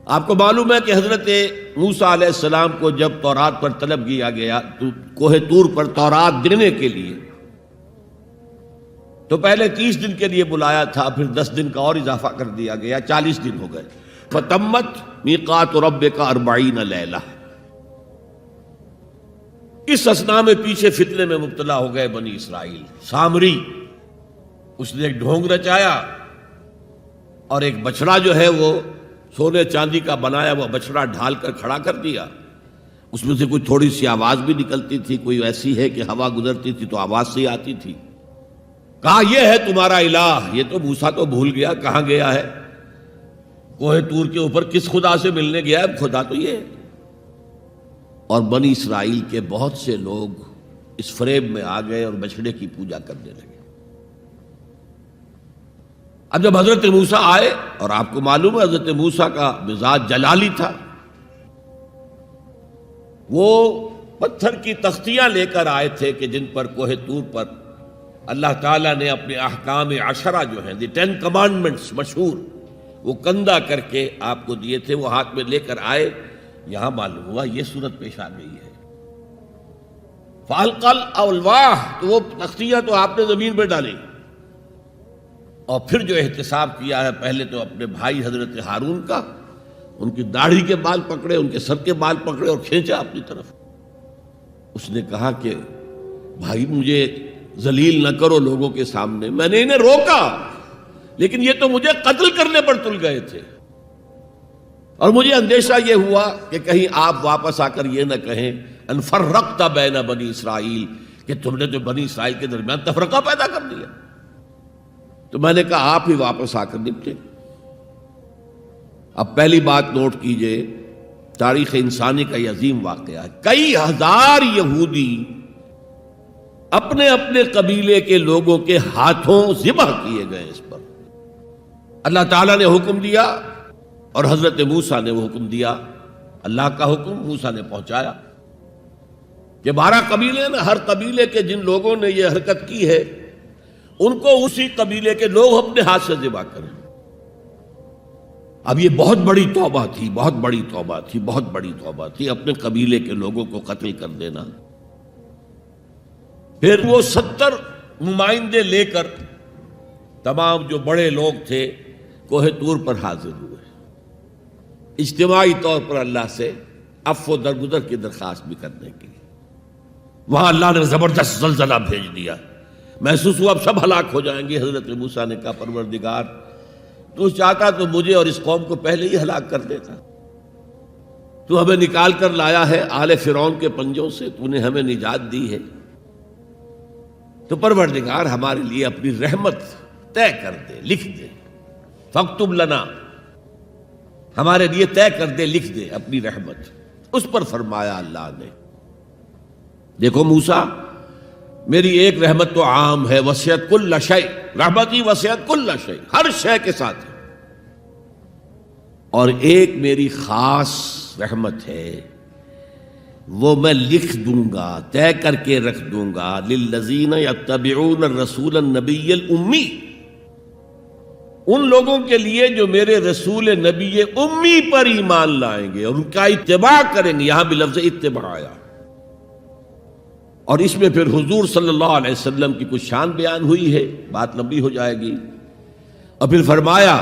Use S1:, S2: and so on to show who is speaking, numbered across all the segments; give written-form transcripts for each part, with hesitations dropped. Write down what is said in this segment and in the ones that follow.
S1: آپ کو معلوم ہے کہ حضرت موسیٰ علیہ السلام کو جب تورات پر طلب کیا گیا تو کوہ طور پر تورات دینے کے لیے، تو پہلے 30 دن کے لیے بلایا تھا، پھر 10 دن کا اور اضافہ کر دیا گیا، 40 دن ہو گئے۔ فَتَمَّتْ مِيقَاتُ رَبِّكَ 40 لَيْلَةً۔ اس اثنا میں پیچھے فتنے میں مبتلا ہو گئے بنی اسرائیل۔ سامری اس نے ایک ڈھونگ رچایا اور ایک بچڑا جو ہے وہ سونے چاندی کا بنایا ہوا بچڑا ڈھال کر کھڑا کر دیا، اس میں سے کوئی تھوڑی سی آواز بھی نکلتی تھی، کوئی ایسی ہے کہ ہوا گزرتی تھی تو آواز سے آتی تھی۔ کہا یہ ہے تمہارا الہ۔ یہ تو موسیٰ تو بھول گیا کہاں گیا ہے، کوہ طور کے اوپر کس خدا سے ملنے گیا ہے، خدا تو یہ ہے۔ اور بنی اسرائیل کے بہت سے لوگ اس فریب میں آ گئے اور بچڑے کی پوجا کرنے لگے۔ اب جب حضرت موسیٰ آئے، اور آپ کو معلوم ہے حضرت موسیٰ کا مزاج جلالی تھا، وہ پتھر کی تختیاں لے کر آئے تھے کہ جن پر کوہ طور پر اللہ تعالیٰ نے اپنے احکام 10 جو ہیں، 10 کمانڈمنٹس مشہور، وہ کندہ کر کے آپ کو دیے تھے، وہ ہاتھ میں لے کر آئے۔ یہاں معلوم ہوا یہ صورت پیش آ گئی ہے۔ فَأَلْقَى الْأَلْوَاحَ، تو وہ تختیاں تو آپ نے زمین پہ ڈالی، اور پھر جو احتساب کیا ہے، پہلے تو اپنے بھائی حضرت ہارون کا، ان کی داڑھی کے بال پکڑے، ان کے سر کے بال پکڑے اور کھینچا اپنی طرف۔ اس نے کہا کہ بھائی مجھے ذلیل نہ کرو لوگوں کے سامنے، میں نے انہیں روکا لیکن یہ تو مجھے قتل کرنے پر تل گئے تھے، اور مجھے اندیشہ یہ ہوا کہ کہیں آپ واپس آ کر یہ نہ کہیں ان فرقت بین بنی اسرائیل، کہ تم نے تو بنی اسرائیل کے درمیان تفرقہ پیدا کر دیا۔ تو میں نے کہا آپ ہی واپس آ کر نپٹے۔ اب پہلی بات نوٹ کیجئے، تاریخ انسانی کا یہ عظیم واقعہ ہے، کئی ہزار یہودی اپنے اپنے قبیلے کے لوگوں کے ہاتھوں ذبح کیے گئے اس پر۔ اللہ تعالیٰ نے حکم دیا اور حضرت موسیٰ نے وہ حکم دیا، اللہ کا حکم موسیٰ نے پہنچایا کہ 12 قبیلے ہیں نا، ہر قبیلے کے جن لوگوں نے یہ حرکت کی ہے ان کو اسی قبیلے کے لوگ اپنے ہاتھ سے ذبح کریں۔ اب یہ بہت بڑی توبہ تھی، بہت بڑی توبہ تھی، بہت بڑی توبہ تھی، اپنے قبیلے کے لوگوں کو قتل کر دینا۔ پھر وہ 70 نمائندے لے کر تمام جو بڑے لوگ تھے کوہ طور پر حاضر ہوئے، اجتماعی طور پر اللہ سے عفو و درگزر کی درخواست بھی کرنے کے لیے۔ وہاں اللہ نے زبردست زلزلہ بھیج دیا، محسوس ہوا اب سب ہلاک ہو جائیں گے۔ حضرت موسیٰ نے کہا پروردگار تو چاہتا تو مجھے اور اس قوم کو پہلے ہی ہلاک کر دیتا، تو ہمیں نکال کر لایا ہے آل فرعون کے پنجوں سے، تو نے ہمیں نجات دی ہے، تو پروردگار ہمارے لیے اپنی رحمت طے کر دے، لکھ دے، فاکتب لنا، ہمارے لیے طے کر دے، لکھ دے اپنی رحمت۔ اس پر فرمایا اللہ نے، دیکھو موسیٰ میری ایک رحمت تو عام ہے، وسعت کل شیء، رحمتی وسعت کل شیء، ہر شے کے ساتھ ہے، اور ایک میری خاص رحمت ہے، وہ میں لکھ دوں گا، طے کر کے رکھ دوں گا، للذین یتبعون الرسول النبی الامی، ان لوگوں کے لیے جو میرے رسول نبی امی پر ایمان لائیں گے اور ان کا اتباع کریں گے۔ یہاں بھی لفظ اتباع آیا، اور اس میں پھر حضور صلی اللہ علیہ وسلم کی کچھ شان بیان ہوئی ہے، بات لمبی ہو جائے گی، اور پھر فرمایا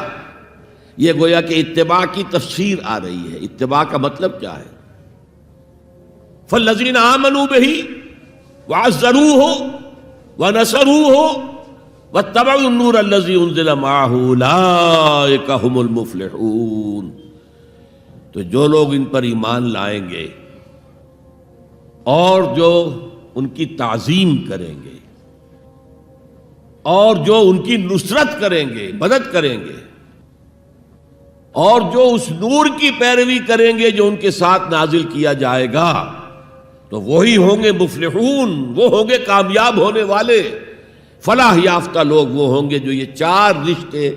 S1: یہ گویا کہ اتباع کی تفسیر آ رہی ہے۔ اتباع کا مطلب کیا ہے؟ فالذین آمنوا بہ وعزروہ ونصروہ واتبعوا النور الذی انزل معہ اولئک ھم المفلحون، تو جو لوگ ان پر ایمان لائیں گے اور جو ان کی تعظیم کریں گے اور جو ان کی نصرت کریں گے، مدد کریں گے، اور جو اس نور کی پیروی کریں گے جو ان کے ساتھ نازل کیا جائے گا، تو وہی ہوں گے مفلحون، وہ ہوں گے کامیاب ہونے والے، فلاح یافتہ لوگ وہ ہوں گے جو یہ 4 رشتے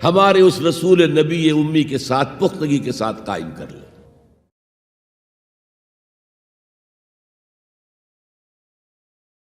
S1: ہمارے اس رسول نبی امی کے ساتھ پختگی کے ساتھ قائم کر لیں۔